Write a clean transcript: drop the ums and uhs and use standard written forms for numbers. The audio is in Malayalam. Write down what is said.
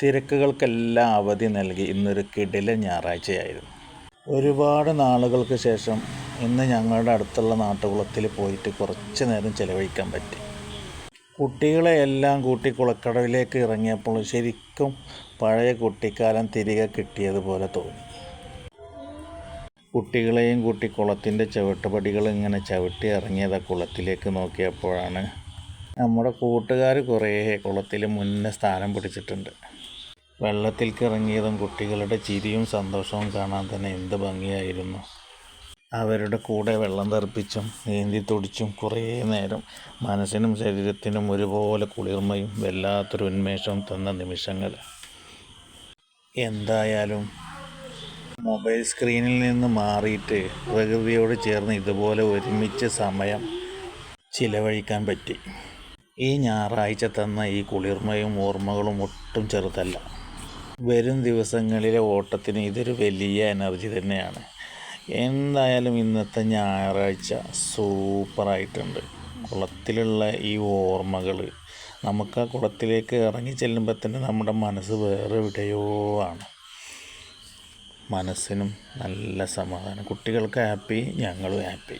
തിരക്കുകൾക്കെല്ലാം അവധി നൽകി ഇന്നൊരു കിടിലൻ ഞായറാഴ്ചയായിരുന്നു. ഒരുപാട് നാളുകൾക്ക് ശേഷം ഇന്ന് ഞങ്ങളുടെ അടുത്തുള്ള നാട്ടുകുളത്തിൽ പോയിട്ട് കുറച്ച് നേരം ചിലവഴിക്കാൻ പറ്റി. കുട്ടികളെ എല്ലാം കൂട്ടി കുളക്കടവിലേക്ക് ഇറങ്ങിയപ്പോൾ ശരിക്കും പഴയ കുട്ടിക്കാലം തിരികെ കിട്ടിയതുപോലെ തോന്നി. കുട്ടികളെയും കൂട്ടി കുളത്തിൻ്റെ ചവിട്ടുപടികൾ ഇങ്ങനെ ചവിട്ടി ഇറങ്ങിയത് കുളത്തിലേക്ക് നോക്കിയപ്പോഴാണ് നമ്മുടെ കൂട്ടുകാർ കുറേ കുളത്തിൽ മുന്നേ സ്ഥാനം പിടിച്ചിട്ടുണ്ട്. വെള്ളത്തിലേക്ക് ഇറങ്ങിയതും കുട്ടികളുടെ ചിരിയും സന്തോഷവും കാണാൻ തന്നെ എന്ത് ഭംഗിയായിരുന്നു. അവരുടെ കൂടെ വെള്ളം തെറിപ്പിച്ചും നീന്തി തുടിച്ചും കുറേ നേരം മനസ്സിനും ശരീരത്തിനും ഒരുപോലെ കുളിർമയും വല്ലാത്തൊരു ഉന്മേഷവും തന്ന നിമിഷങ്ങൾ. എന്തായാലും മൊബൈൽ സ്ക്രീനിൽ നിന്ന് മാറിയിട്ട് പ്രകൃതിയോട് ചേർന്ന് ഇതുപോലെ ഒരുമിച്ച് സമയം ചിലവഴിക്കാൻ പറ്റി. ഈ ഞായറാഴ്ച തന്ന ഈ കുളിർമയും ഓർമ്മകളും ഒട്ടും ചെറുതല്ല. വരും ദിവസങ്ങളിലെ ഓട്ടത്തിന് ഇതൊരു വലിയ എനർജി തന്നെയാണ്. എന്തായാലും ഇന്നത്തെ ഞായറാഴ്ച സൂപ്പറായിട്ടുണ്ട്. കുളത്തിലുള്ള ഈ ഓർമ്മകൾ നമുക്ക് ആ കുളത്തിലേക്ക് ഇറങ്ങി ചെല്ലുമ്പോൾ തന്നെ നമ്മുടെ മനസ്സ് വേറെ എവിടെയോ ആണ്. മനസ്സിനും നല്ല സമാധാനം. കുട്ടികൾക്ക് ഹാപ്പി, ഞങ്ങളും ഹാപ്പി.